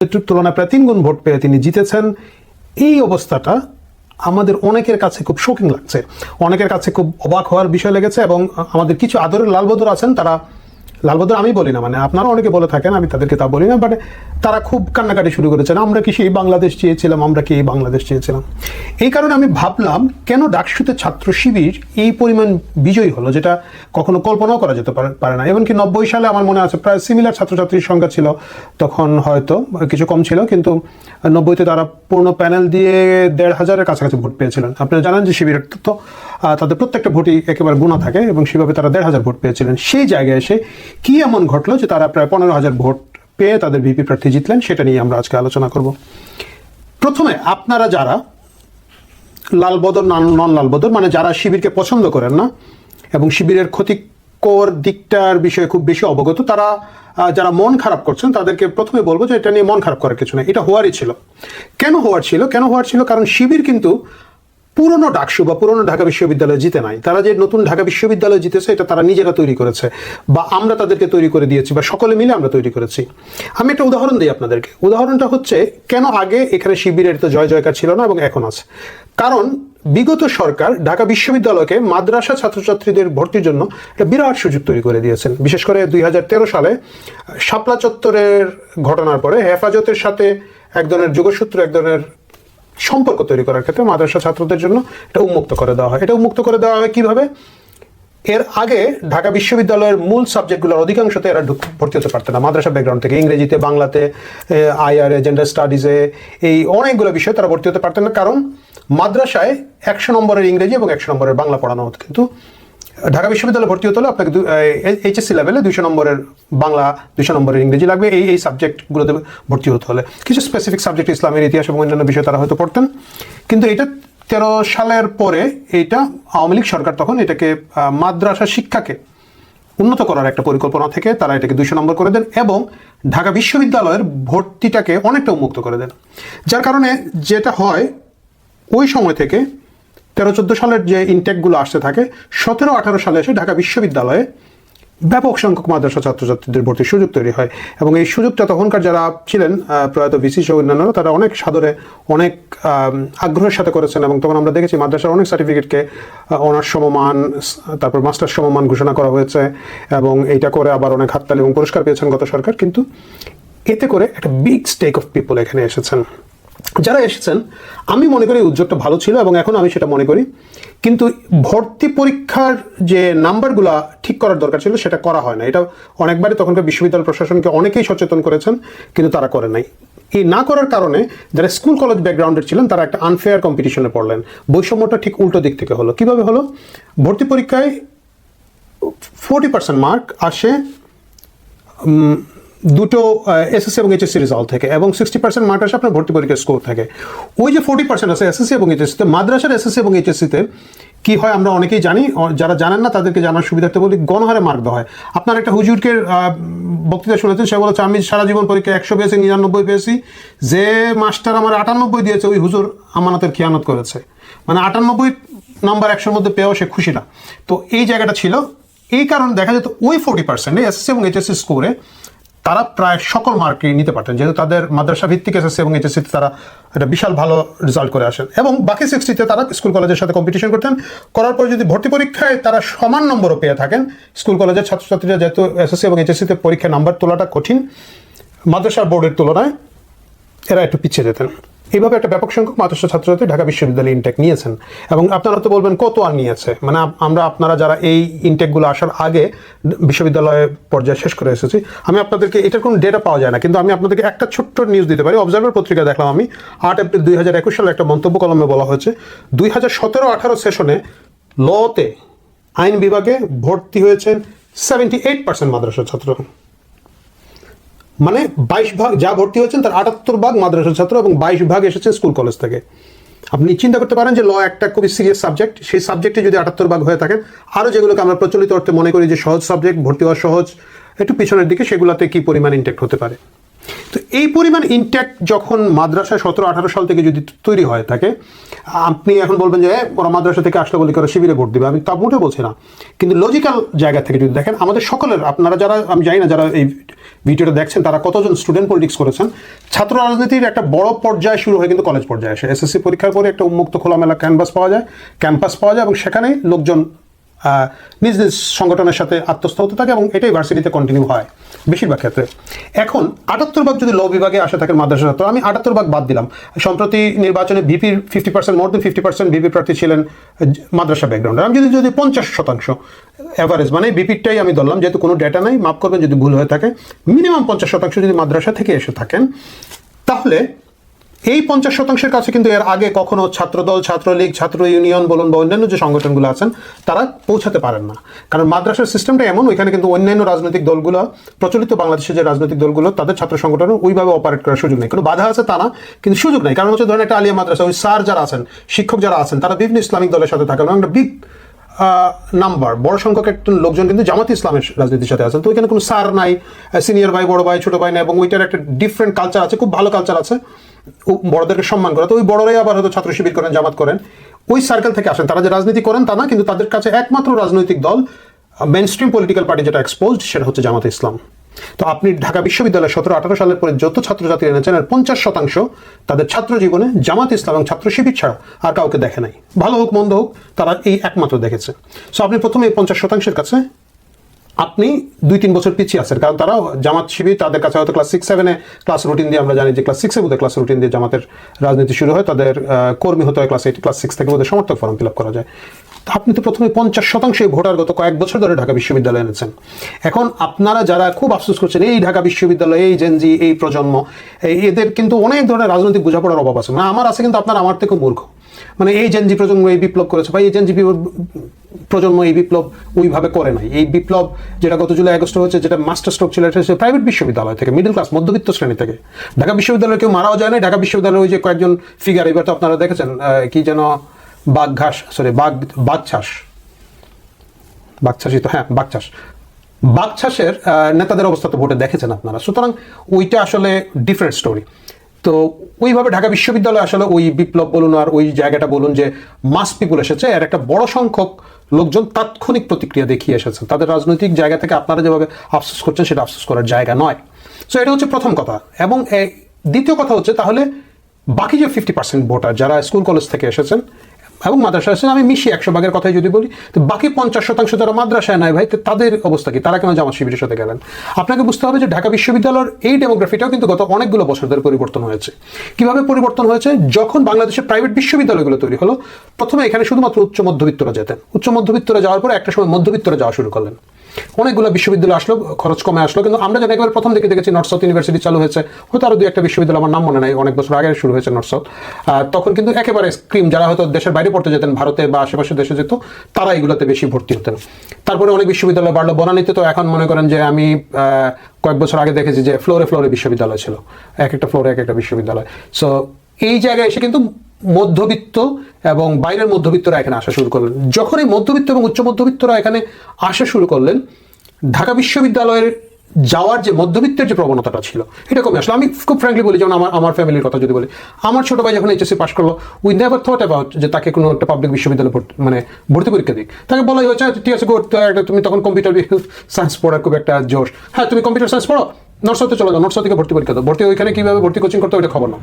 তুলনায় প্রায় 3 গুণ ভোট পেয়ে তিনি জিতেছেন। এই অবস্থাটা আমাদের অনেকের কাছে খুব শোকিং লাগছে, অনেকের কাছে খুব অবাক হওয়ার বিষয় লেগেছে। এবং আমাদের কিছু আদরের লালবদর আছেন, তারা, লালবদর আমি বলি না, মানে আপনারা অনেকে বলে থাকেন, আমি তাদেরকে তা বলি না, বাট তারা খুব কান্নাকাটি শুরু করেছেন, আমরা কি সেই বাংলাদেশ চেয়েছিলাম, আমরা কি এই বাংলাদেশ চেয়েছিলাম। এই কারণে আমি ভাবলাম কেন ডাকসুতে ছাত্র শিবির এই পরিমাণ বিজয়ী হলো, যেটা কখনো কল্পনাও করা যেতে পারে না। এমনকি 90 সালে আমার মনে আছে প্রায় সিমিলার ছাত্রছাত্রীর সংখ্যা ছিল, তখন হয়তো কিছু কম ছিল, কিন্তু 90-তে তারা পূর্ণ প্যানেল দিয়ে 1,500-এর কাছাকাছি ভোট পেয়েছিলেন। আপনারা জানেন যে শিবিরের তো তাদের প্রত্যেকটা ভোটই একেবারে গুণা থাকে, এবং সেভাবে তারা 1,500 ভোট পেয়েছিলেন। সেই জায়গায় এসে কি এমন ঘটলো যে তারা প্রায় 15,000 ভোট পেয়ে তাদের ভিপি প্রার্থী জিতলেন, সেটা নিয়ে আমরা আজকে আলোচনা করব। প্রথমে আপনারা যারা লালবদর নন লালবদর, মানে যারা শিবিরকে পছন্দ করেন না এবং শিবিরের ক্ষতিকর দিকটার বিষয়ে খুব বেশি অবগত, তারা যারা মন খারাপ করছেন তাদেরকে প্রথমে বলবো যে এটা নিয়ে মন খারাপ করার কিছু না, এটা হওয়ারই ছিল। কেন হওয়ার ছিল? কারণ শিবির কিন্তু পুরনো ডাকসু বা পুরনো ঢাকা বিশ্ববিদ্যালয়ে জিতে নাই। তারা যে নতুন ঢাকা বিশ্ববিদ্যালয়ে জিতেছে এটা তারা নিজেরা তৈরি করেছে, বা আমরা তাদেরকে তৈরি করে দিয়েছি, বা সকলে মিলে আমরা তৈরি করেছি। আমি একটা উদাহরণ দিই আপনাদেরকে। উদাহরণটা হচ্ছে কেন আগে এখানে শিবিরের তো জয় জয়কার ছিল না এবং এখন আছে। কারণ বিগত সরকার ঢাকা বিশ্ববিদ্যালয়কে মাদ্রাসা ছাত্রছাত্রীদের ভর্তির জন্য একটা বিরাট সুযোগ তৈরি করে দিয়েছেন। বিশেষ করে 2013 সালে শাপলা চত্বরের ঘটনার পরে হেফাজতের সাথে এক ধরনের যোগসূত্র, এক ধরনের সম্পর্ক তৈরি করার ক্ষেত্রে মাদ্রাসা ছাত্রদের জন্য এটা উন্মুক্ত করে দেওয়া হয়। এটা উন্মুক্ত করে দেওয়া হয় কিভাবে? এর আগে ঢাকা বিশ্ববিদ্যালয়ের মূল সাবজেক্টগুলোর অধিকাংশতে এরা ভর্তি হতে পারতেন না মাদ্রাসা ব্যাকগ্রাউন্ড থেকে। ইংরেজিতে, বাংলাতে, আইআরএ, জেন্ডার স্টাডিজে, এই অনেকগুলো বিষয়ে তারা ভর্তি হতে পারতেন না, কারণ মাদ্রাসায় 100 নম্বরের ইংরেজি এবং 100 নম্বরের বাংলা পড়ানো হতো। কিন্তু ঢাকা বিশ্ববিদ্যালয়ে ভর্তি হতে হলে আপনাকে এইচএসসি লেভেলে 200 নম্বরের বাংলা, 200 নম্বরের ইংরেজি লাগবে। এই সাবজেক্টগুলোতে ভর্তি হতে হলে কিছু স্পেসিফিক সাবজেক্ট, ইসলামের ইতিহাস এবং অন্যান্য বিষয় তারা হয়তো পড়তেন। কিন্তু এটা 13 সালের পরে এইটা আওয়ামী লীগ সরকার তখন এটাকে মাদ্রাসা শিক্ষাকে উন্নত করার একটা পরিকল্পনা থেকে তারা এটাকে 200 নম্বর করে দেন এবং ঢাকা বিশ্ববিদ্যালয়ের ভর্তিটাকে অনেকটা উন্মুক্ত করে দেন। যার কারণে যেটা হয়, ওই সময় থেকে 13-14 সালের যে ইনটেকগুলো আসতে থাকে, 17-18 সালে এসে ঢাকা বিশ্ববিদ্যালয়ে ব্যাপক সংখ্যক মাদ্রাসা ছাত্রছাত্রীদের ভর্তির সুযোগ তৈরি হয়। এবং এই সুযোগটা তখনকার যারা ছিলেন প্রয়াত ভিসি সহ অন্যান্যরা, তারা অনেক সাদরে, অনেক আগ্রহের সাথে করেছেন। এবং তখন আমরা দেখেছি মাদ্রাসার অনেক সার্টিফিকেটকে অনার্স সমমান, তারপর মাস্টার্স সমমান ঘোষণা করা হয়েছে, এবং এইটা করে আবার অনেক হাততালি এবং পুরস্কার পেয়েছেন গত সরকার। কিন্তু এতে করে একটা বিগ স্টেক অফ পিপল এখানে এসেছেন। যারা এসেছেন, আমি মনে করি উদ্যোগটা ভালো ছিল এবং এখন আমি সেটা মনে করি, কিন্তু ভর্তি পরীক্ষার যে নাম্বারগুলো ঠিক করার দরকার ছিল সেটা করা হয় না। এটা অনেকবারই তখনকার বিশ্ববিদ্যালয় প্রশাসনকে অনেকেই সচেতন করেছেন, কিন্তু তারা করে নাই। এই না করার কারণে যারা স্কুল কলেজ ব্যাকগ্রাউন্ডের ছিলেন তারা একটা আনফেয়ার কম্পিটিশনে পড়লেন। বৈষম্যটা ঠিক উল্টো দিক থেকে হলো। কিভাবে হলো? ভর্তি পরীক্ষায় 40% মার্ক আসে দুটো এসএসসি এবং এইচএসসি রেজাল্ট থেকে, এবং 60% মার্ক আসে আপনার ভর্তি পরীক্ষার স্কোর থেকে। ওই যে 40% আছে এসএসসি এবং এইচএসসিতে, মাদ্রাসার এসএসসি এবং এইচএসসিতে কি হয় আমরা অনেকেই জানি, যারা জানেন না তাদেরকে জানার সুবিধার্থে বলি, গণহারে মার্ক দেওয়া হয়। আপনার একটা হুজুরকে বক্তৃতা শুনেছেন, সে বলেছে আমি সারা জীবন পরীক্ষায় 100 পেয়েছি, 99 পেয়েছি, যে মাস্টার আমার 98 দিয়েছে ওই হুজুর আমানতের খেয়ানত করেছে। মানে 98 নাম্বার 100-র মধ্যে পেয়েও সে খুশি না। তো এই জায়গাটা ছিল। এই কারণে দেখা যেত ওই 40% এসএসসি এবং এইচএসসি স্কোরে তারা প্রায় সকল মার্কই নিতে পারতেন, যেহেতু তাদের মাদ্রাসা ভিত্তিক এসএসসি এবং এইচএসসিতে তারা একটা বিশাল ভালো রেজাল্ট করে আসেন। এবং বাকি 60-তে তারা স্কুল কলেজের সাথে কম্পিটিশন করতেন। করার পর যদি ভর্তি পরীক্ষায় তারা সমান নম্বরও পেয়ে থাকেন, স্কুল কলেজের ছাত্রছাত্রীরা যেহেতু এসএসসি এবং এইচএসসিতে পরীক্ষায় নাম্বার তোলাটা কঠিন মাদ্রাসা বোর্ডের তুলনায়, এরা একটু পিছিয়ে যেতেন। এইভাবে একটা ব্যাপক সংখ্যক মাদ্রাসা ছাত্রছাত্রী ঢাকা বিশ্ববিদ্যালয়ে ইনটেক নিয়েছেন। এবং আপনারা তো বলবেন কত আর নিয়েছে, মানে আপনারা যারা এই ইনটেকগুলো আসার আগে বিশ্ববিদ্যালয়ে পর্যায়ে শেষ করে এসেছি, আমি আপনাদেরকে এটার কোনো ডেটা পাওয়া যায় না, কিন্তু আমি আপনাদেরকে একটা ছোট্ট নিউজ দিতে পারি। অবজারভার পত্রিকা দেখলাম আমি, 8 এপ্রিল 2021 সালে একটা মন্তব্য কলমে বলা হয়েছে 2017-18 সেশনে লতে, আইন বিভাগে ভর্তি হয়েছেন 78% মাদ্রাসা ছাত্র। মানে 22 ভাগ যা ভর্তি হয়েছেন তার 78 ভাগ মাদ্রাসা ছাত্র এবং 22 ভাগ এসেছে স্কুল কলেজ থেকে। আপনি চিন্তা করতে পারেন যে ল একটা খুবই সিরিয়াস সাবজেক্ট, সেই সাবজেক্টে যদি 78 ভাগ হয়ে থাকেন, আরও যেগুলোকে আমরা প্রচলিত অর্থে মনে করি যে সহজ সাবজেক্ট, ভর্তি হওয়া সহজ, একটু পিছনের দিকে, সেগুলোতে কি পরিমাণ ইনটেক্ট হতে পারে। তো এই পরিমাণ ইনট্যাক্ট যখন মাদ্রাসায় 17-18 সাল থেকে যদি তৈরি হয় থাকে, আপনি এখন বলবেন যে ওরা মাদ্রাসা থেকে আসলে বলি করে শিবিরে ভোট দিবে, আমি তা মোটে বলছি না। কিন্তু লজিক্যাল জায়গা থেকে যদি দেখেন, আমাদের সকলের, আপনারা যারা, আমি জানি না যারা এই ভিডিওটা দেখছেন তারা কতজন স্টুডেন্ট পলিটিক্স করেছেন, ছাত্র রাজনীতির একটা বড় পর্যায়ে শুরু হয় কিন্তু কলেজ পর্যায়ে আসে। এসএসসি পরীক্ষার পরে একটা উন্মুক্ত খোলামেলা ক্যাম্পাস পাওয়া যায় এবং সেখানেই লোকজন নিজ নিজ সংগঠনের সাথে আত্মস্থ হতে থাকে এবং এটাই ভার্সিটিতে কন্টিনিউ হয় বেশিরভাগ ক্ষেত্রে। এখন 78 ভাগ যদি ল বিভাগে আসে থাকেন মাদ্রাসা ছাত্র, আমি 78 ভাগ বাদ দিলাম। সম্প্রতি নির্বাচনে ভিপির 50%, মোর দেন 50% ভিপি প্রার্থী ছিলেন মাদ্রাসা ব্যাকগ্রাউন্ডে। আমি যদি 50% অ্যাভারেজ, মানে ভিপিরটাই আমি ধরলাম, যেহেতু কোনো ডেটা নাই, মাফ করবেন যদি ভুল হয়ে থাকে, মিনিমাম 50% যদি মাদ্রাসা থেকে এসে থাকেন, তাহলে এই 50%-এর কাছে কিন্তু এর আগে কখনো ছাত্রদল, ছাত্রলীগ, ছাত্র ইউনিয়ন বলুন বা অন্যান্য যে সংগঠনগুলো আছেন তারা পৌঁছাতে পারেন না। কারণ মাদ্রাসার সিস্টেমটা এমন, ওইখানে কিন্তু অন্যান্য রাজনৈতিক দলগুলো, প্রচলিত বাংলাদেশের যে রাজনৈতিক দলগুলো, তাদের ছাত্র সংগঠনের ওইভাবে অপারেট করার সুযোগ নেই। কোনো বাধা আছে তা না, কিন্তু সুযোগ নেই। কারণ হচ্ছে ধরেন একটা আলিয়া মাদ্রাসা, ওই স্যার যারা আছেন, শিক্ষক যারা আছেন, তারা বিভিন্ন ইসলামিক দলের সাথে থাকেন, একটা বিগ নাম্বার, বড় সংখ্যক একটা লোকজন কিন্তু জামাতে ইসলামের রাজনীতির সাথে আছেন। তো ওইখানে কোনো স্যার নাই, সিনিয়র ভাই, বড় ভাই, ছোট ভাই নাই, এবং ওইটার একটা ডিফারেন্ট কালচার আছে, খুব ভালো কালচার আছে বড়দেরকে সম্মান করা। তো ওই বড়রাই আবার হয়তো ছাত্র শিবির করেন, জামাত করেন, ওই সার্কেল থেকে আসেন। তারা যে রাজনীতি করেন তা না, কিন্তু তাদের কাছে একমাত্র রাজনৈতিক দল, মেইন স্ট্রিম পলিটিক্যাল পার্টি যেটা এক্সপোজড, সেটা হচ্ছে জামাতে ইসলাম। তো আপনি ঢাকা বিশ্ববিদ্যালয়ে 17-18 সালের পরে যত ছাত্রছাত্রী এনেছেন, এর 50% তাদের ছাত্র জীবনে জামাত ইসলাম এবং ছাত্র শিবির ছাড়া আর কাউকে দেখে নাই। ভালো হোক মন্দ হোক, তারা এই একমাত্র দেখেছে। সো আপনি প্রথমে এই 50%-এর কাছে আপনি 2-3 বছর পিছিয়ে আছেন, কারণ তারা জামাত শিবির, তাদের কাছে হয়তো ক্লাস 6-7-এ ক্লাস রুটিন দিয়ে, আমরা জানি যে ক্লাস 6-এ বোধহয় ক্লাস রুটিন দিয়ে জামাতের রাজনীতি শুরু হয়, তাদের কর্মী হতে হয় ক্লাস 8, ক্লাস 6 থেকে বোধহয় সমর্থক ফর্ম ফিল আপ করা যায়। আপনি তো প্রথমে 50% ভোটার গত কয়েক বছর ধরে ঢাকা বিশ্ববিদ্যালয়ে এনেছেন। এখন আপনারা যারা খুব আফসোস করছেন, এই ঢাকা বিশ্ববিদ্যালয়, এই জেনজি, এই প্রজন্ম, এদের কিন্তু অনেক ধরনের রাজনৈতিক বোঝাপড়ার অভাব আছে। মানে আমার আছে, কিন্তু আপনারা আমার থেকে মূর্খ। মানে এই জেনজি প্রজন্ম এই বিপ্লব করেছে, ভাই এই জেনজি প্রজন্ম এই বিপ্লব ওইভাবে করে নাই। এই বিপ্লব যেটা গত জুলাই আগস্ট হচ্ছে, যেটা মাস্টার স্ট্রোক ছিল, এটা হচ্ছে প্রাইভেট বিশ্ববিদ্যালয় থেকে, মিডল ক্লাস, মধ্যবিত্ত শ্রেণী থেকে। ঢাকা বিশ্ববিদ্যালয়ে কেউ মারাও যায় না। ঢাকা বিশ্ববিদ্যালয়ে ওই যে কয়েকজন ফিগার, এবার তো আপনারা দেখেছেন, কি যেন বাগছাসের নেতাদের অবস্থা তো ভোটে দেখেছেন আপনারা। সুতরাং ওইটা আসলে ডিফারেন্ট স্টোরি। তো ওইভাবে ঢাকা বিশ্ববিদ্যালয়ে আসলে ওই বিপ্লব বলুন আর ওই জায়গাটা বলুন, যে মাস পিপুল এসেছে, আর একটা বড় সংখ্যক লোকজন তাৎক্ষণিক প্রতিক্রিয়া দেখিয়ে এসেছেন। তাদের রাজনৈতিক জায়গা থেকে আপনারা যেভাবে আফসোস করছেন, সেটা আফসোস করার জায়গা নয়। সো এটা হচ্ছে প্রথম কথা। এবং দ্বিতীয় কথা হচ্ছে, তাহলে বাকি যে 50% ভোটার যারা স্কুল কলেজ থেকে এসেছেন এবং মাদ্রাসায় এসেছেন, আমি মিশিয়ে 100 ভাগের কথাই যদি বলি, তো বাকি 50% যারা মাদ্রাসায় নাই ভাই, তাদের অবস্থা কি? তারা কেন জামাত শিবিরের সাথে গেলেন? আপনাকে বুঝতে হবে যে ঢাকা বিশ্ববিদ্যালয়ের এই ডেমোগ্রাফিটাও কিন্তু গত অনেকগুলো বছর ধরে পরিবর্তন হয়েছে। কিভাবে পরিবর্তন হয়েছে? যখন বাংলাদেশের প্রাইভেট বিশ্ববিদ্যালয়গুলো তৈরি হলো, প্রথমে এখানে শুধুমাত্র উচ্চ মধ্যবিত্তরা যেতেন। উচ্চ মধ্যবিত্তরা যাওয়ার পরে একটা সময় মধ্যবিত্তরা যাওয়া শুরু করলেন। অনেকগুলো বিশ্ববিদ্যালয় আসলো, খরচ কমে আসলো। কিন্তু আমরা যখন একবার প্রথম দিকে দেখেছি নর্থ সাউথ ইউনিভার্সিটি চালু হয়েছে, হয়তো আরো 2-1টা বিশ্ববিদ্যালয়, আমার নাম মনে নাই, অনেক বছর আগে শুরু হয়েছে নর্থ সাউথ। তখন কিন্তু একেবারে স্ক্রিম, যারা হয়তো দেশের বাইরে পড়তে যেতেন, ভারতে বা আশেপাশে দেশে যেত, তারা এগুলোতে বেশি ভর্তি হতেন। তারপরে অনেক বিশ্ববিদ্যালয় বাড়লো। বনানীতে তো এখন মনে করেন যে আমি কয়েক বছর আগে দেখেছি যে ফ্লোরে ফ্লোরে বিশ্ববিদ্যালয় ছিল, এক একটা ফ্লোরে এক একটা বিশ্ববিদ্যালয়। সো এই জায়গায় এসে কিন্তু মধ্যবিত্ত এবং বাইরের মধ্যবিত্তরা এখানে আসা শুরু করলেন। যখন এই মধ্যবিত্ত এবং উচ্চ মধ্যবিত্তরা এখানে আসা শুরু করলেন, ঢাকা বিশ্ববিদ্যালয়ের যাওয়ার যে মধ্যবিত্তের যে প্রবণতাটা ছিল, এটা কমে আসলো। আমি খুব ফ্র্যাঙ্কলি বলি, যেমন আমার ফ্যামিলির কথা যদি বলি, আমার ছোট ভাই যখন এইচএসসি পাস করলো, উই নেভার থট অ্যাবাউট যে তাকে কোনো একটা পাবলিক বিশ্ববিদ্যালয়ে ভর্তি পরীক্ষা দিক। তাকে বলাই হয়েছে, ঠিক আছে, তুমি তখন কম্পিউটার সায়েন্স পড়ার খুব একটা জোশ, হ্যাঁ তুমি কম্পিউটার সায়েন্স পড়ো, নর্থ সাউথে চলে যাও, নর্থ সাউথ থেকে ভর্তি পরীক্ষা দাও। ভর্তি ওইখানে কীভাবে ভর্তি কোচিং করতে ওইটা খবর না।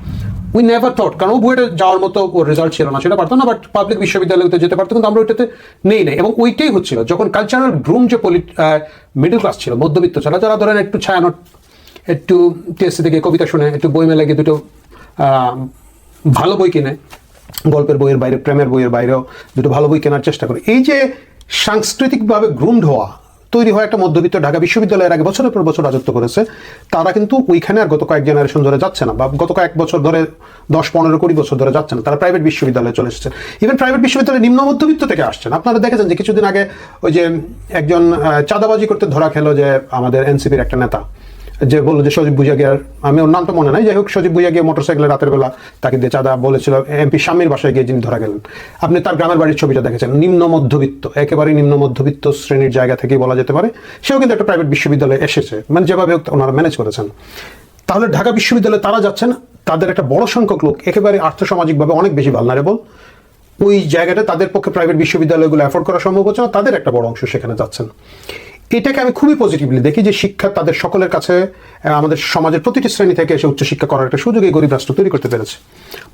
উই নেভার থট, কারণ ও বুয়েটে যাওয়ার মতো ওর রেজাল্ট ছিল না, সেটা পারতো না, বাট পাবলিক বিশ্ববিদ্যালয়তে যেতে পারতো, কিন্তু আমরা ওইটাতে নেই। এবং ওইটাই হচ্ছিল যখন কালচারাল গ্রুম যে মিডল ক্লাস ছিল, মধ্যবিত্ত ছিল, যারা ধরেন একটু ছায়ানট, একটু টিএসসি থেকে কবিতা শুনে, একটু বই মেলে গিয়ে দুটো ভালো বই কিনে, গল্পের বইয়ের বাইরে, প্রেমের বইয়ের বাইরেও দুটো ভালো বই কেনার চেষ্টা করে, এই যে সাংস্কৃতিকভাবে গ্রুমড হওয়া, তৈরি হয় একটা মধ্যবিত্ত ঢাকা বিশ্ববিদ্যালয়ের আগে বছরের পর বছর রাজত্ব করেছে, তারা কিন্তু ওইখানে আর গত কয়েক জেনারেশন ধরে যাচ্ছে না, বা গত কয়েক বছর ধরে 10-15-20 বছর ধরে যাচ্ছে না, তারা প্রাইভেট বিশ্ববিদ্যালয়ে চলে এসেছে। ইভেন প্রাইভেট বিশ্ববিদ্যালয়ে নিম্ন মধ্যবিত্ত থেকে আসছেন। আপনারা দেখেছেন যে কিছুদিন আগে ওই যে একজন চাঁদাবাজি করতে ধরা খেলো, যে আমাদের এনসিপির একটা নেতা, যে বললো যে সজীব ভুইয়াগিয়ার, আমি ওর নামটা মনে নাই, যাই হোক, সজীব ভুইয়াগিয়া মোটরসাইকেলে রাতের বেলা তাকে দিয়ে চাঁদা বলেছিল, এমপি স্বামীর বাসায় গিয়ে যিনি ধরা গেলেন। আপনি তার গ্রামের বাড়ির ছবিটা দেখেছেন, নিম্ন মধ্যবিত্ত, একেবারেই নিম্ন মধ্যবিত্ত শ্রেণীর জায়গা থেকেই বলা যেতে পারে। সেও কিন্তু একটা প্রাইভেট বিশ্ববিদ্যালয়ে এসেছে, মানে যেভাবে ওনারা ম্যানেজ করেছেন। তাহলে ঢাকা বিশ্ববিদ্যালয়ে তারা যাচ্ছেন, তাদের একটা বড় সংখ্যক লোক একেবারে আর্থসামাজিকভাবে অনেক বেশি ভালনারেবল। ওই জায়গাটা তাদের পক্ষে প্রাইভেট বিশ্ববিদ্যালয়গুলো অ্যাফোর্ড করা সম্ভব হচ্ছে না, তাদের একটা বড় অংশ সেখানে যাচ্ছেন। এটাকে আমি খুবই পজিটিভলি দেখি যে শিক্ষা তাদের সকলের কাছে, আমাদের সমাজের প্রতিটি শ্রেণী থেকে এসে উচ্চশিক্ষা করার একটা সুযোগ এই গরিব রাষ্ট্র তৈরি করতে পেরেছে।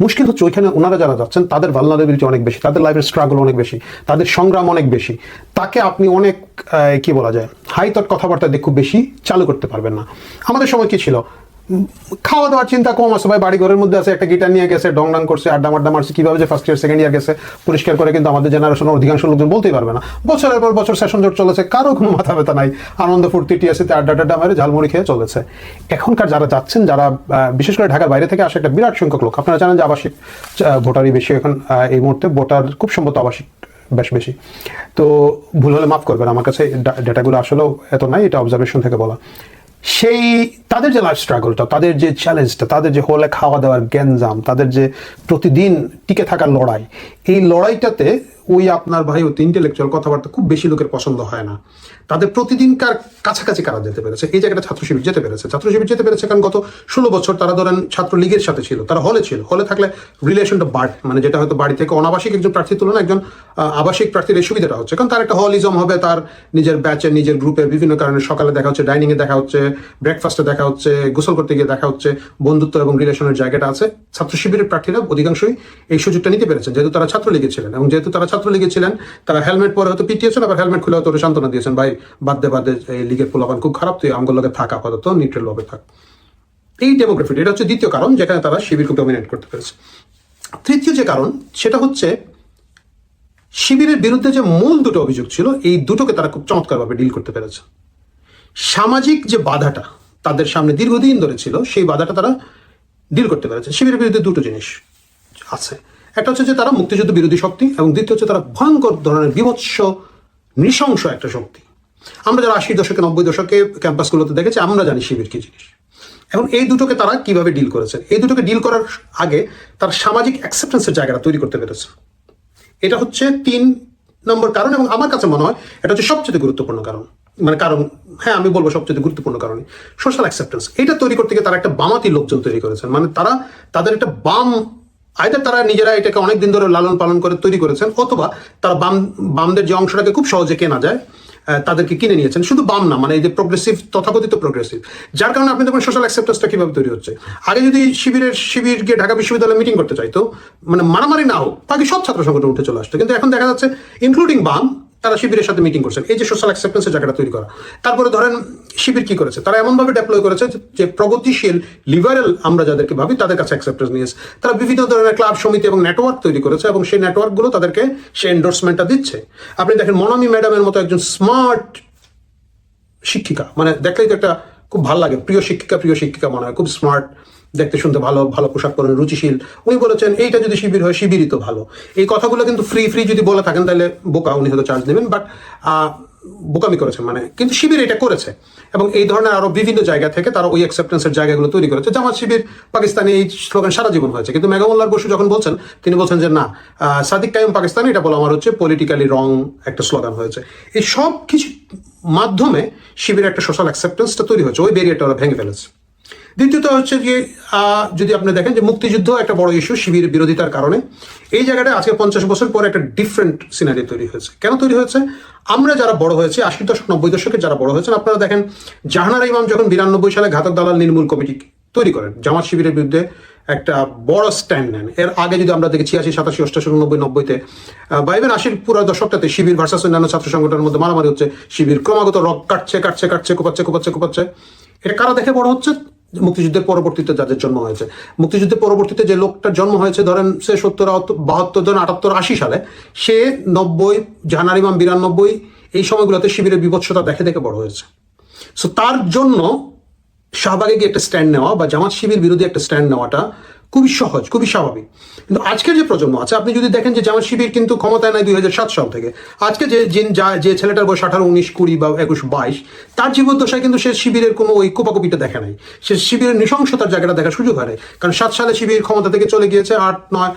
মুশকিল হচ্ছে ওইখানে ওনারা যারা যাচ্ছেন তাদের ভালনারেবিলিটি অনেক বেশি, তাদের লাইফের স্ট্রাগল অনেক বেশি, তাদের সংগ্রাম অনেক বেশি। তাকে আপনি অনেক কি বলা যায় হাই থট কথাবার্তা দিয়ে খুব বেশি চালু করতে পারবেন না। আমাদের সময় কি ছিল, খাওয়া দাওয়ার চিন্তা কম আছে, ভাই বাড়ি ঘরের মধ্যে আছে, একটা গিটার নিয়ে গেছে, ডং ডাং করছে, আড্ডা মাড্ডা মারছে, কিভাবে যে ফার্স্ট ইয়ার সেকেন্ড ইয়ার গেছে পরিষ্কার করে কিন্তু আমাদের জেনারেশনের অধিকাংশ লোকজন বলতেই পারবে না। বছরের পর বছর সেশন জোট চলেছে, কারো কোনো মাথা ব্যথা নাই, আনন্দ ফুর্তি টিএসিতে আড্ডা টাড্ডা মারে ঝালমুড়ি খেয়ে চলেছে। এখনকার যারা যাচ্ছেন, যারা বিশেষ করে ঢাকার বাইরে থেকে আসে একটা বিরাট সংখ্যক লোক, আপনারা জানেন যে আবাসিক ভোটারই বেশি এখন এই মুহূর্তে, ভোটার খুব সম্ভবত আবাসিক বেশি। তো ভুল হলে মাফ করবেন, আমার কাছে ডেটাগুলো আসলেও এত নাই, এটা অবজারভেশন থেকে বলা। সেই তাদের যে লাইফ স্ট্রাগলটা, তাদের যে চ্যালেঞ্জটা, তাদের যে হলে খাওয়া দাওয়ার গ্যাঞ্জাম, তাদের যে প্রতিদিন টিকে থাকার লড়াই, এই লড়াইটাতে ওই আপনার ভাই অতি ইন্টেলেকচুয়াল কথাবার্তা খুব বেশি লোকের পছন্দ হয় না। তাদের প্রতিদিনকার কাছাকাছি কারা যেতে পেরেছে, এই জায়গাটা ছাত্র শিবির যেতে পেরেছে। ছাত্র শিবির যেতে পেরেছে কারণ গত 16 বছর তারা ধরেন ছাত্রলীগের সাথে ছিল, তারা হলে ছিল, হলে থাকলে রিলেশনটা বাড়ে, মানে যেটা হয়তো বাড়ি থেকে অনাবাসিক একজন প্রার্থীর তুলনায় একজন আবাসিক প্রার্থীর এই সুবিধাটা হচ্ছে, কারণ তার একটা হলিজম হবে, তার নিজের ব্যাচের নিজের গ্রুপের বিভিন্ন কারণে সকালে দেখা হচ্ছে, ডাইনিংয়ে দেখা হচ্ছে, ব্রেকফাস্টে দেখা হচ্ছে, গোসল করতে গিয়ে দেখা হচ্ছে, বন্ধুত্ব এবং রিলেশনের জায়গাটা আছে। ছাত্র শিবিরের প্রার্থীরা অধিকাংশই এই সুযোগটা নিতে পেরেছেন, যেহেতু তারা ছাত্রলীগে ছিলেন, এবং যেহেতু তারা ছাত্রলীগে ছিলেন তারা হেলমেট পরে হয়তো পিটিয়েছেন, আবার হেলমেট খুলে হয়তো সান্ত্বনা দিয়েছেন, ভাই বাদে এই লিগের পোলাপান খুব খারাপ, তুই আমগুলোর লগে থাক, আপাতত নিউট্রাল ভাবে থাক। এই ডেমোগ্রাফি, এটা হচ্ছে দ্বিতীয় কারণ যেখানে তারা শিবির খুব ডমিনেট করতে পেরেছে। তৃতীয় যে কারণ সেটা হচ্ছে শিবিরের বিরুদ্ধে যে মূল দুটো অভিযোগ ছিল, এই দুটোকে তারা খুব চমৎকারভাবে ডিল করতে পেরেছে। সামাজিক যে বাধাটা তাদের সামনে দীর্ঘদিন ধরে ছিল, সেই বাধাটা তারা ডিল করতে পেরেছে। শিবিরের বিরুদ্ধে দুটো জিনিস আছে, একটা হচ্ছে যে তারা মুক্তিযুদ্ধ বিরোধী শক্তি, এবং দ্বিতীয় হচ্ছে তারা ভয়ঙ্কর ধরনের বিভৎস নৃশংস একটা শক্তি। আমরা যারা 80 দশকে 90 দশকে ক্যাম্পাসগুলোতে দেখেছি, আমরা জানি শিবির কি জিনিস। এখন এই দুটোকে তারা কিভাবে ডিল করেছে, এই দুটোকে ডিল করার আগে তারা সামাজিক অ্যাকসেপ্টেন্সের জায়গাটা তৈরি করতে পেরেছে। এটা হচ্ছে 3 নম্বর কারণ, এবং আমার কাছে মনে হয় এটা হচ্ছে সবচেয়ে গুরুত্বপূর্ণ কারণ, মানে কারণ, হ্যাঁ আমি বলবো সবচেয়ে গুরুত্বপূর্ণ কারণ সোশ্যাল অ্যাকসেপ্টেন্স। এটা তৈরি করতে গিয়ে তারা একটা বামাতি লোকজন তৈরি করেছেন, মানে তারা তাদের একটা বাম, আইদার তারা নিজেরা এটাকে অনেকদিন ধরে লালন পালন করে তৈরি করেছেন, অথবা তারা বামদের যে অংশটাকে খুব সহজে কেনা যায় তাদেরকে কিনে নিয়েছেন। শুধু বাম না, মানে এই যে প্রোগ্রেসিভ, তথাকথিত প্রোগ্রেসিভ, যার কারণে আপনি দেখবেন সোশ্যাল অ্যাকসেপ্টেন্সটা কিভাবে তৈরি হচ্ছে। আগে যদি শিবির গিয়ে ঢাকা বিশ্ববিদ্যালয়ে মিটিং করতে চাইতো, মানে মারামারি না হোক, বাকি সব ছাত্র সংগঠন উঠে চলে আসতো, কিন্তু এখন দেখা যাচ্ছে ইনক্লুডিং বাম তারা শিবিরের সাথে মিটিং করছেন। এই যে সোশ্যাল অ্যাকসেপ্টেন্সের জায়গাটা তৈরি করা। তারপরে ধরেন শিবির কি করেছে, তারা এমনভাবে ডেপ্লয় করেছে যে প্রগতিশীল লিবারেল আমরা যাদেরকে ভাবি তাদের কাছে অ্যাকসেপ্টেন্স নিয়েছে। তারা বিভিন্ন ধরনের ক্লাব সমিতি এবং নেটওয়ার্ক তৈরি করেছে, এবং সেই নেটওয়ার্কগুলো তাদেরকে সেই এন্ডোর্সমেন্টটা দিচ্ছে। আপনি দেখেন মনামি ম্যাডামের মতো একজন স্মার্ট শিক্ষিকা, মানে দেখলেই তো একটা খুব ভালো লাগে, প্রিয় শিক্ষিকা মনে হয়, খুব স্মার্ট, দেখতে শুনতে ভালো, ভালো পোশাক পরেন, রুচিশীল। উনি বলেছেন এইটা যদি শিবির হয়, শিবিরই তো ভালো। এই কথাগুলো কিন্তু ফ্রি যদি বলে থাকেন তাহলে বোকা, উনি হয়তো চার্জ নেবেন, বাট বোকামি করেছেন, মানে কিন্তু শিবির এটা করেছে। এবং এই ধরনের আরো বিভিন্ন জায়গা থেকে তারা ওই অ্যাকসেপ্টেন্সের জায়গাগুলো তৈরি করেছে। জামাত শিবির পাকিস্তানি এই স্লোগান সারা জীবন হয়েছে, কিন্তু মেঘামুল্লার বসু যখন বলছেন, তিনি বলছেন যে না, সাদিক কাইম পাকিস্তানি, এটা বলা আমার হচ্ছে পলিটিক্যালি রং একটা স্লোগান হয়েছে। এই সব কিছু মাধ্যমে শিবিরের একটা সোশ্যাল অ্যাকসেপ্টেন্সটা তৈরি হয়েছে, ওই ব্যারিয়ারটা ওরা ভেঙে ফেলেছে। দ্বিতীয়ত হচ্ছে যে যদি আপনি দেখেন যে মুক্তিযুদ্ধ একটা বড় ইস্যু শিবিরের বিরোধিতার কারণে, এই জায়গাটা আজকে 50 বছর পরে একটা ডিফারেন্ট সিনারি তৈরি হয়েছে। কেন তৈরি হয়েছে? আমরা যারা বড় হয়েছে 80 দশক 90 দশকে যারা বড় হয়েছেন, আপনারা দেখেন জাহানারা ইমাম যখন 92 সালে ঘাতক দালাল নির্মূল কমিটি তৈরি করেন, জামাত শিবিরের বিরুদ্ধে একটা বড় স্ট্যান্ড নেন। এর আগে যদি আমরা দেখি 86, 87, 88, 89, 90-তে বা ইভেন 80-র পুরো দশকটাতে শিবির ভার্সাস অন্যান্য ছাত্র সংগঠনের মধ্যে মারামারি হচ্ছে, শিবির ক্রমাগত রক কাটছে, কোপাচ্ছে। এটা কারা দেখে বড় হচ্ছে? মুক্তিযুদ্ধের পরবর্তীতে যাদের জন্ম হয়েছে। মুক্তিযুদ্ধের পরবর্তীতে যে লোকটার জন্ম হয়েছে, ধরেন সে 70, 72, 78, 80 সালে, সে 90, জাহানারা ইমাম 92, এই সময়গুলোতে শিবিরের বিভৎসতা দেখে বড় হয়েছে। সো তার জন্য শাহবাগে গিয়ে একটা স্ট্যান্ড নেওয়া বা জামাত শিবির বিরোধী একটা স্ট্যান্ড নেওয়াটা খুবই সহজ, খুবই স্বাভাবিক। কিন্তু আজকের যে প্রজন্ম আছে, আপনি যদি দেখেন যে জামাত শিবির কিন্তু ক্ষমতায় নাই 2007 সাল থেকে। আজকে যে ছেলেটার বয়স 18, 19, 20 বা 21, 22, তার জীবদ্দশায় কিন্তু সে শিবিরের কোনো ওই কোপাকুপিটা দেখে নাই, সে শিবিরের নৃশংসতার জায়গাটা দেখার সুযোগ হয় নাই। কারণ 7 সালে শিবির ক্ষমতা থেকে চলে গিয়েছে, 8, 9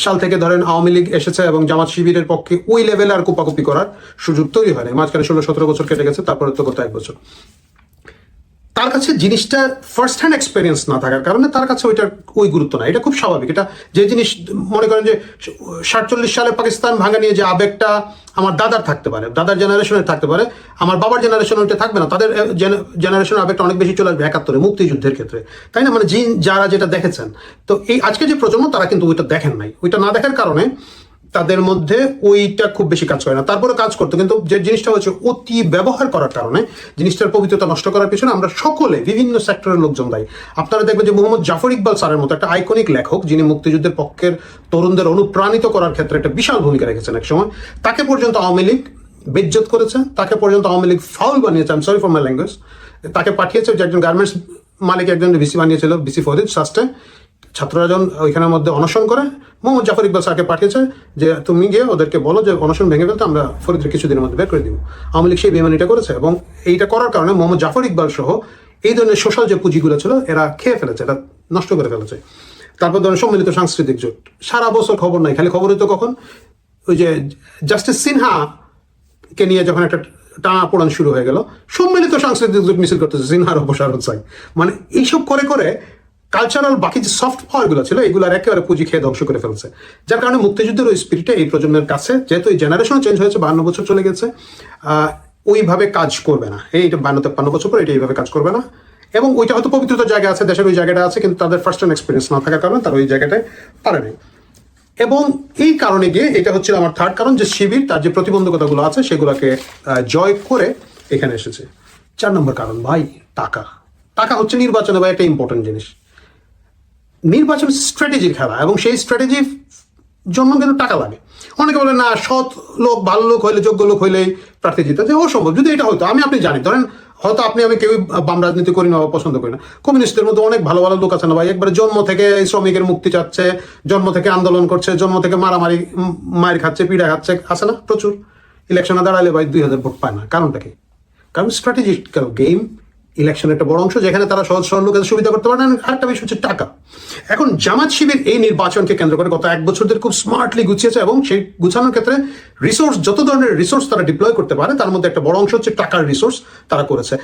সাল থেকে ধরেন আওয়ামী লীগ এসেছে, এবং জামাত শিবিরের পক্ষে ওই লেভেলে আর কোপাকুপি করার সুযোগ তৈরি হয় নাই। মাঝখানে 16-17 বছর কেটে গেছে, তারপরে তো গত 1 বছর। তার কাছে জিনিসটা ফার্স্ট হ্যান্ড এক্সপিরিয়েন্স না থাকার কারণে তার কাছে ওইটার ওই গুরুত্ব না। এটা খুব স্বাভাবিক। এটা যে জিনিস মনে করেন যে 47 সালে পাকিস্তান ভাঙা নিয়ে যে আবেগটা আমার দাদার থাকতে পারে, দাদার জেনারেশনের থাকতে পারে, আমার বাবার জেনারেশন ওইটা থাকবে না। তাদের জেনারেশনের আবেগটা অনেক বেশি চলে আসবে 71-এ মুক্তিযুদ্ধের ক্ষেত্রে, তাই না? মানে যারা যেটা দেখেছেন, তো এই আজকে যে প্রজন্ম তারা কিন্তু ওইটা দেখেন নাই। ওইটা না দেখার কারণে তাদের মধ্যে ওইটা খুব বেশি কাজ করে না। তারপরে কাজ করতো, কিন্তু যে জিনিসটা হচ্ছে অতি ব্যবহার করার কারণে জিনিসটার পবিত্রতা নষ্ট করার পিছনে আমরা সকলে বিভিন্ন সেক্টরের লোকজন দায়ী। আপনারা দেখবেন যে মোহাম্মদ জাফর ইকবাল স্যারের মতো একটা আইকনিক লেখক, যিনি মুক্তিযুদ্ধের পক্ষের তরুণদের অনুপ্রাণিত করার ক্ষেত্রে একটা বিশাল ভূমিকা রেখেছেন এক সময়, তাকে পর্যন্ত আওয়ামী লীগ বেজ্জত করেছে, তাকে পর্যন্ত আওয়ামী লীগ ফাউল বানিয়েছে। I am sorry for my language. তাকে পাঠিয়েছে যে একজন গার্মেন্টস মালিক একজন ভিসি বানিয়েছিল, ভিসি ফরিদ সাস্টে। ছাত্ররা যখন ওইখানের মধ্যে অনশন করে, মোহাম্মদ জাফর ইকবাল স্যারকে পাঠিয়েছে যে তুমি গিয়ে ওদেরকে বলো যে অনশন ভেঙে ফেলতে, আমরা ফরিদের কিছুদিনের মধ্যে বের করে দিব। আওয়ামী লীগ সেই বেমানিটা করেছে, এবং এইটা করার কারণে মোহাম্মদ জাফর ইকবাল সহ এই ধরনের সোশ্যাল যে পুঁজিগুলো ছিল এরা খেয়ে ফেলেছে, এটা নষ্ট করে ফেলেছে। তারপর ধরেন সম্মিলিত সাংস্কৃতিক জোট, সারা বছর খবর নাই, খালি খবর হইতো কখন ওই যে জাস্টিস সিনহাকে নিয়ে যখন একটা টানা পোড়ান শুরু হয়ে গেল, সম্মিলিত সাংস্কৃতিক জোট মিছিল করতেছে সিনহার অপসারণ চাই। মানে এইসব করে করে কালচারাল বাকি যে সফট পাওয়ারগুলো ছিল এগুলো একেবারে পুঁজি খেয়ে ধ্বংস করে ফেলছে। যার কারণে মুক্তিযুদ্ধের ওই স্পিরিটটা এই প্রজন্মের কাছে, যেহেতু এই জেনারেশন চেঞ্জ হয়েছে, 52 বছর চলে গেছে, ওইভাবে কাজ করবে না। এইটা 52-53 বছর পর এটা এইভাবে কাজ করবে না। এবং ওইটা হয়তো পবিত্রতার জায়গা আছে, দেশের ওই জায়গাটা আছে, কিন্তু তাদের ফার্স্ট হ্যান্ড এক্সপিরিয়েন্স না থাকার কারণে তারা ওই জায়গাটায় পারে নাই। এবং এই কারণে গিয়ে এটা হচ্ছে আমার থার্ড কারণ, যে শিবির তার যে প্রতিবন্ধকতাগুলো আছে সেগুলোকে জয় করে এখানে এসেছে। 4 নম্বর কারণ ভাই, টাকা। টাকা হচ্ছে নির্বাচনে ভাই একটা ইম্পর্টেন্ট জিনিস। নির্বাচন স্ট্র্যাটেজির খেলা, এবং সেই স্ট্র্যাটেজির জন্য কিন্তু টাকা লাগে। অনেকে বলে না, সৎ লোক, ভালো লোক হইলে, যোগ্য লোক হইলেই প্রার্থী জিতে, যে অসম্ভব। যদি এটা হতো, আপনি জানি, ধরেন হয়তো আমি কেউ বাম রাজনীতি করি না, পছন্দ করি না, কমিউনিস্টদের মধ্যে অনেক ভালো ভালো লোক আছে না ভাই, একবারে জন্ম থেকে শ্রমিকের মুক্তি চাচ্ছে, জন্ম থেকে আন্দোলন করছে, জন্ম থেকে মারামারি, মায়ের খাচ্ছে, পিড়া খাচ্ছে, আছে না প্রচুর। ইলেকশনে দাঁড়ালে ভাই 2000 ভোট পায় না। কারণটা কি? কারণ স্ট্র্যাটেজিক্যাল গেম, ইলেকশনের একটা বড় অংশ, যেখানে তারা সহজ সরল লোকের সুবিধা করতে পারে না। আরেকটা বিষয় হচ্ছে টাকা। এখন জামাত শিবির এই নির্বাচনকে কেন্দ্র করে গত 1 বছর ধরে খুব স্মার্টলি গুছিয়েছে, এবং সেই গুছানোর ক্ষেত্রে রিসোর্স, যত ধরনের রিসোর্স তারা ডিপ্লয় করতে পারে, তার মধ্যে একটা বড় অংশ হচ্ছে টাকার রিসোর্স তারা করেছে।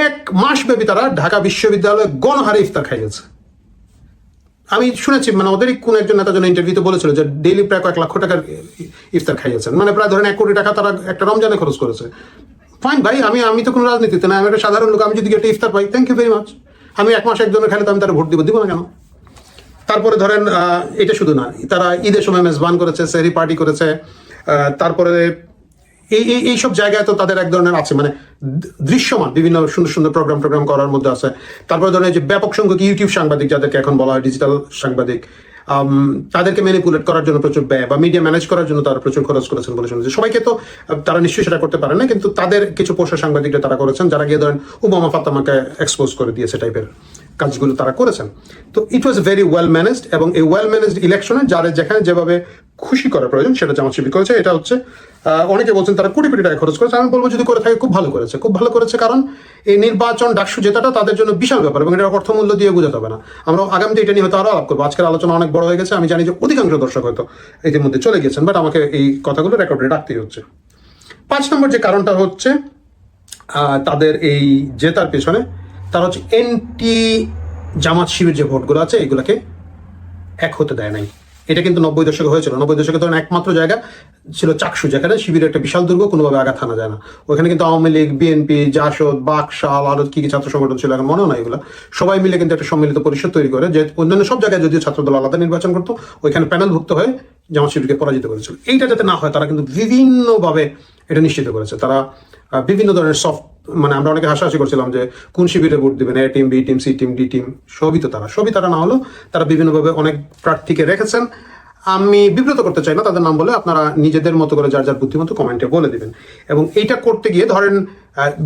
1 মাস ব্যাপী তারা ঢাকা বিশ্ববিদ্যালয়ে গণহারে ইফতার খাইয়েছে। আমি শুনেছি, মানে ওদেরই কোন একজন নেতা জন ইন্টারভিউতে বলেছিল যে ডেইলি প্রায় কয়েক লক্ষ টাকার ইফতার খাইয়েছেন, মানে প্রায় ধরেন 1 কোটি টাকা তারা একটা রমজানে খরচ করেছে। ফাইন ভাই, আমি তো কোনো রাজনীতিতে না, আমি একটা সাধারণ লোক, আমি যদি একটা ইফতার পাই, থ্যাংক ইউ ভেরি মাচ। আমি 1 মাস একজনের খাইলে তো আমি তারা ভোট দিব না কেন? তারপরে ধরেন এটা শুধু না, তারা ঈদের সময় মেজবান করেছে, সেহরি পার্টি করেছে, তারপরে এইসব জায়গায় তো তাদের এক ধরনের আছে, মানে দৃশ্যমান বিভিন্ন সুন্দর সুন্দর প্রোগ্রাম করার মধ্যে আছে। তারপরে ধরেন যে ব্যাপক সংখ্যক ইউটিউব সাংবাদিক, যাদেরকে এখন বলা হয় ডিজিটাল সাংবাদিক, তাদেরকে ম্যানিপুলেট করার জন্য প্রচুর ব্যয়, বা মিডিয়া ম্যানেজ করার জন্য তারা প্রচুর খরচ করেছেন বলে শুনেছি। সবাইকে তো তারা নিশ্চয়ই সেটা করতে পারে না, কিন্তু তাদের কিছু পোষা সাংবাদিকরা তারা করেছেন, যারা গিয়ে ধরেন উমামা ফাতেমাকে এক্সপোজ করে দিয়েছে টাইপের কাজগুলো তারা করেছেন। তো ইট ওয়াজ ভেরি ওয়েল ম্যানেজড, এবং এই ওয়েল ম্যানেজড ইলেকশনে যারা যেখানে যেভাবে খুশি করা প্রয়োজন সেটা জামাত শিবির করেছে। এটা হচ্ছে অনেকে বলছেন তারা কোটি কোটি টাকা খরচ করেছে। আমি বলবো যদি করে থাকে খুব ভালো করেছে, খুব ভালো করেছে। কারণ এই নির্বাচন ডাকসু জেতাটা তাদের জন্য বিশাল ব্যাপার, এবং এটা অর্থমূল্য দিয়ে বোঝাতে হবে না। আমরা আগামীতে এটা নিয়ে হয়তো আরো আলাপ করবো। আজকের আলোচনা অনেক বড় হয়ে গেছে, আমি জানি যে অধিকাংশ দর্শক হয়তো এদের মধ্যে চলে গেছেন, বাট আমাকে এই কথাগুলো রেকর্ডে রাখতেই হচ্ছে। 5 নম্বর যে কারণটা হচ্ছে তাদের এই জেতার পেছনে, তারা হচ্ছে এন্টি জামাত শিবির যে ভোটগুলো আছে এগুলোকে এক হতে দেয় নাই। এটা কিন্তু 90 দশকে হয়েছিল। 90 দশকে ধরেন একমাত্র জায়গা ছিল চাকসু, যেখানে শিবিরের একটা বিশাল দুর্গ, কোনোভাবে আঘাত হানা যায় না। ওখানে কিন্তু আওয়ামী লীগ, বিএনপি, জাসদ, বাকশাল, আরো কি ছাত্র সংগঠন ছিল এখন মনেও না, এগুলো সবাই মিলে কিন্তু একটা সম্মিলিত পরিষদ তৈরি করে, যে অন্যান্য সব জায়গায় যদিও ছাত্রদল আলাদা নির্বাচন করতো, ওইখানে প্যানেলভুক্ত হয়ে জামাত শিবিরকে পরাজিত করেছিল। এইটা যাতে না হয় তারা কিন্তু বিভিন্নভাবে এটা নিশ্চিত করেছে। তারা বিভিন্ন ধরনের সফট, মানে আমরা অনেকে হাসাহাসি করছিলাম যে কোন শিবিরে ভোট দিবেন, A team, B team, C team, D team, সবই তারা না হলেও তারা বিভিন্নভাবে অনেক প্রার্থীকে রেখেছেন। আমি বিব্রত করতে চাই না তাদের নাম বলে, আপনারা নিজেদের মতো করে যার যার বুদ্ধিমতো কমেন্টে বলে দিবেন। এবং এইটা করতে গিয়ে ধরেন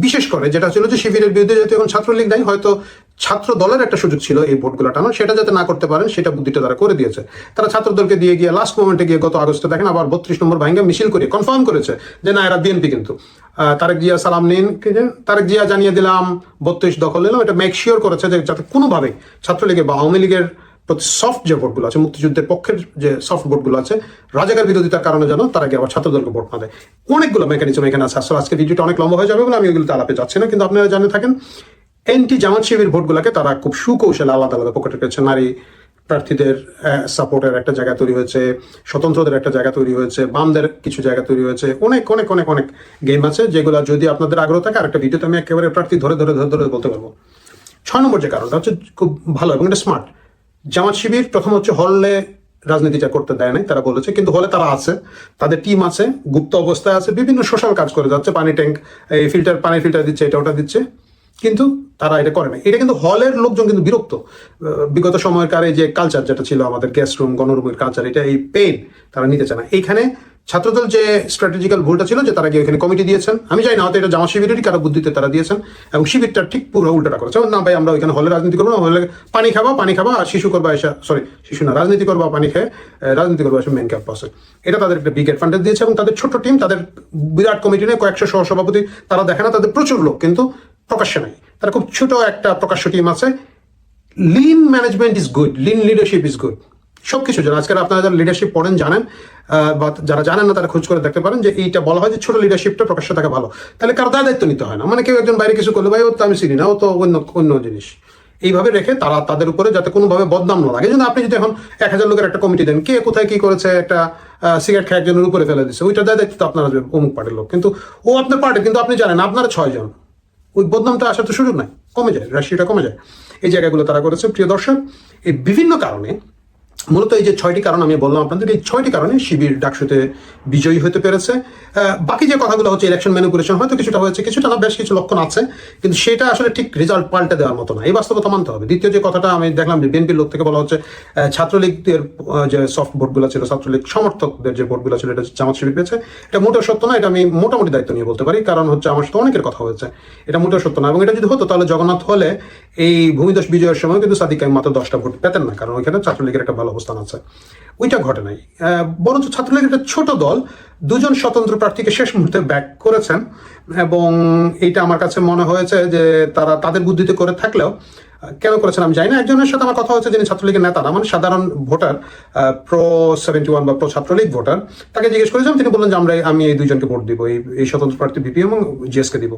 বিশেষ করে যেটা ছিল যে শিবিরের বিরুদ্ধে যেহেতু এখন ছাত্রলীগ নাই, হয়তো ছাত্র দলের একটা সুযোগ ছিল এই ভোটগুলো টানো, সেটা যাতে না করতে পারেন সেটা বুদ্ধিটা তারা করে দিয়েছে। তারা ছাত্র দলকে দিয়ে গিয়ে লাস্ট মোমেন্টে গিয়ে গত আগস্টে দেখেন আবার 32 নম্বর ভাঙ্গা মিছিল করে কনফার্ম করেছে যে না, এরা বিএনপি। কিন্তু তারেক জিয়া সালাম নিন, তারেক জিয়া জানিয়ে দিলাম 32 দখল নিলাম, এটা মেক শিওর করেছে যে যাতে কোনোভাবে ছাত্রলীগের বা আওয়ামী লীগের প্রতি সফট যে ভোটগুলো আছে, মুক্তিযুদ্ধের পক্ষের যে সফট ভোটগুলো আছে, রাজাকার বিরোধিতার কারণে যেন তারা গিয়ে আবার ছাত্রদলকে ভোট না দেয়। অনেকগুলো মেকানিজম এখানে আছে। আসলে আজকে ভিডিওটা অনেক লম্বা হয়ে যাবে বলে আমি ওইগুলোতে আলাপে যাচ্ছি না, কিন্তু আপনারা জানে থাকেন এনটি জামাত শিবির ভোটগুলোকে তারা খুব সুকৌশলে আলাদা আলাদা পকেটে পেয়েছে। নারী প্রার্থীদের সাপোর্টের একটা জায়গা তৈরি হয়েছে, স্বতন্ত্রদের একটা জায়গা তৈরি হয়েছে, বামদের কিছু জায়গা তৈরি হয়েছে, অনেক অনেক অনেক অনেক গেম আছে যেগুলো যদি আপনাদের আগ্রহ থাকে আরেকটা ভিডিওতে আমি একেবারে প্রার্থী ধরে ধরে ধরে ধরে বলতে পারবো। 6 নম্বর যে কারণটা হচ্ছে খুব ভালো এবং এটা স্মার্ট। জামাত শিবির প্রথম হচ্ছে হলে রাজনীতিটা করতে দেয় নাই, তারা বলেছে, কিন্তু হলে তারা আছে, তাদের টিম আছে, গুপ্ত অবস্থায় আছে, বিভিন্ন সোশ্যাল কাজ করে যাচ্ছে, পানি ট্যাঙ্ক, এই ফিল্টার, পানির ফিল্টার দিচ্ছে, এটা ওটা দিচ্ছে, কিন্তু তারা এটা করে না। এটা কিন্তু হলের লোকজন কিন্তু বিরক্ত। বিগত সময়কার এই যে কালচার যেটা ছিল আমাদের গেস্ট রুম গণরুমের কালচার, এটা এই পেইন তারা নিতে চায় না। এইখানে ছাত্রদল যে স্ট্র্যাটেজিক্যাল ভুলটা ছিল যে তারা গিয়ে এখানে কমিটি দিয়েছেন, আমি জানি না হয়তো এটা জামা শিবিরেরই কারো বুদ্ধিতে তারা দিয়েছেন, এবং শিবিরটা ঠিক পুরো উল্টাটা করেছে। না ভাই, আমরা ওইখানে হলে রাজনীতি করবো না, হলে পানি খাবা আর শিশু করবা এসে, সরি শিশু না, রাজনীতি করবা পানি খেয়ে, রাজনীতি করবা এসে মেন ক্যাম্পাসে। এটা তাদের একটা বিগ অ্যাডভান্টেজ দিয়েছে, এবং তাদের ছোট টিম, তাদের বিরাট কমিটি নেই, কয়েকশো সহসভাপতি, তারা দেখে না, তাদের প্রচুর লোক কিন্তু প্রকাশ্যে নাই, তারা খুব ছোট একটা প্রকাশ্য টিম আছে। Lean management is good, lean leadership is good. সবকিছু জানেন, আজকাল আপনারা যারা লিডারশিপ পড়েন জানেন, বা যারা জানেন না তারা খোঁজ করে দেখতে পারেন যে এইটা বলা হয় যে ছোট লিডারশিপটা প্রকাশ্য থাকা ভালো, তাহলে কারো দায়িত্ব নিতে হয় না। মানে কেউ একজন বাইরে কিছু করলে ভাই ও তো আমি চিনি না, ও তো অন্য অন্য জিনিস, এইভাবে রেখে তারা তাদের উপরে যাতে কোনোভাবে বদনাম না লাগে। যেন আপনি যদি এখন 1000 লোকের একটা কমিটি দেন, কে কোথায় কি করেছে, একটা সিগারেট খেয়ে একজনের উপরে ফেলে দিচ্ছে, ওইটা দায়িত্ব তো আপনার অমুক পার্টির লোক, কিন্তু ও আপনার পার্টি, কিন্তু আপনি জানেন আপনারা 6 জন, ওই বদনামটা আসার তো সুযোগ নাই, কমে যায়, রাশিটা কমে যায়। এই জায়গাগুলো তারা করেছে। প্রিয় দর্শক, এই বিভিন্ন কারণে, মূলত এই যে 6টি কারণ আমি বললাম আপনাদের, এই 6টি কারণে শিবির ডাকসুতে বিজয়ী হতে পেরেছে। বাকি যে কথাগুলো হচ্ছে ইলেকশন ম্যানিপুলেশন, হয়তো কিছুটা হয়েছে, কিছুটা না, বেশ কিছু লক্ষণ আছে, কিন্তু সেটা আসলে ঠিক রেজাল্ট পাল্টে দেওয়ার মতো না, এই বাস্তবতা মানতে হবে। দ্বিতীয় যে কথাটা আমি দেখলাম যে বিএনপির লোক থেকে বলা হচ্ছে ছাত্রলীগের যে সফট ভোটগুলো ছিল, ছাত্রলীগ সমর্থকদের যে ভোটগুলো ছিল, এটা জামাত শিবির পেয়েছে। এটা মোটেও সত্য না, এটা আমি মোটামুটি দায়িত্ব নিয়ে বলতে পারি, কারণ হচ্ছে আমার সাথে অনেকের কথা হয়েছে, এটা মোটেও সত্য না। এবং এটা যদি হতো তাহলে জগন্নাথ হলে এই ভূমিদস্য বিজয়ের সময় কিন্তু সাদিক কাইম মাত্র 10টা ভোট পেতেন না, কারণ ওইখানে ছাত্রলীগের একটা ভালো অবস্থান আছে। ওইটা ঘটে নাই। বরঞ্চ ছাত্রলীগের একটা ছোট দল 2 জন স্বতন্ত্র প্রার্থীকে শেষ মুহূর্তে ব্যাক করেছেন, এবং এইটা আমার কাছে মনে হয়েছে যে তারা তাদের বুদ্ধিতে করে থাকলেও কেন করেছেন আমি জানি না। একজনের সাথে আমার কথা হচ্ছে, যিনি ছাত্রলীগের নেতা না, মানে সাধারণ ভোটার, প্রো 71 বা প্রো ছাত্রলীগ ভোটার, তাকে জিজ্ঞেস করেছিলাম, তিনি বললেন যে আমি এই 2 জনকে ভোট দিব, এই স্বতন্ত্র প্রার্থী ভিপি এবং জিএসকে দিব।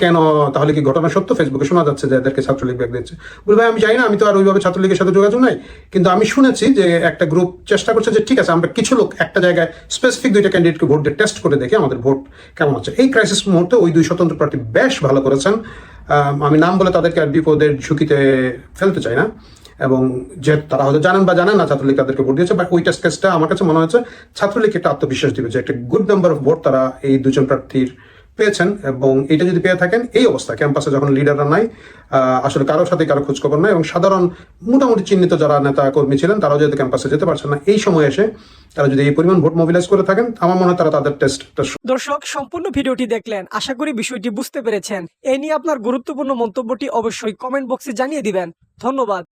কেন, তাহলে কি ঘটনা সত্য? ফেসবুকে শোনা যাচ্ছে যে এদেরকে ছাত্রলীগ ব্যাগ দিচ্ছে। বলি ভাই আমি জানি না, আমি তো আর ওইভাবে ছাত্রলীগের সাথে যোগাযোগ নাই, কিন্তু আমি শুনেছি যে একটা গ্রুপ চেষ্টা করছে যে ঠিক আছে আমরা কিছু লোক একটা জায়গায় স্পেসিফিক 2টা ক্যান্ডিডেটকে ভোট দিয়ে টেস্ট করে দেখি আমাদের ভোট কেমন আছে। এই ক্রাইসিস মুহূর্তে ওই 2 স্বতন্ত্র প্রার্থী বেশ ভালো করেছেন। আমি নাম বলে তাদেরকে আর বিপদের ঝুঁকিতে ফেলতে চাই না, এবং যে তারা হয়তো জানেন বা জানেন না ছাত্রলীগ তাদেরকে ভোট দিয়েছে, বাট ওই টেস্ট কেসটা আমার কাছে মনে হচ্ছে ছাত্রলীগকে একটা আত্মবিশ্বাস দিবে যে একটা গুড নাম্বার অফ ভোট তারা এই 2 জন প্রার্থীর পেয়েছেন। এবং এটা যদি পেয়ে থাকেন, এই অবস্থা ক্যাম্পাসে যখন লিডাররা নাই, আসলে কারোর সাথে কারো খোঁজখবর নাই, এবং সাধারণ মোটামুটি চিহ্নিত যারা নেতা কর্মী ছিলেন তারাও যদি ক্যাম্পাসে যেতে পারছেন না, এই সময় এসে তারা যদি এই পরিমাণ ভোট মোবিলাইজ করে থাকেন, আমার মনে হয় তারা তাদের টেস্ট। দর্শক, সম্পূর্ণ ভিডিওটি দেখলেন, আশা করি বিষয়টি বুঝতে পেরেছেন। এই নিয়ে আপনার গুরুত্বপূর্ণ মন্তব্যটি অবশ্যই কমেন্ট বক্সে জানিয়ে দিবেন। ধন্যবাদ।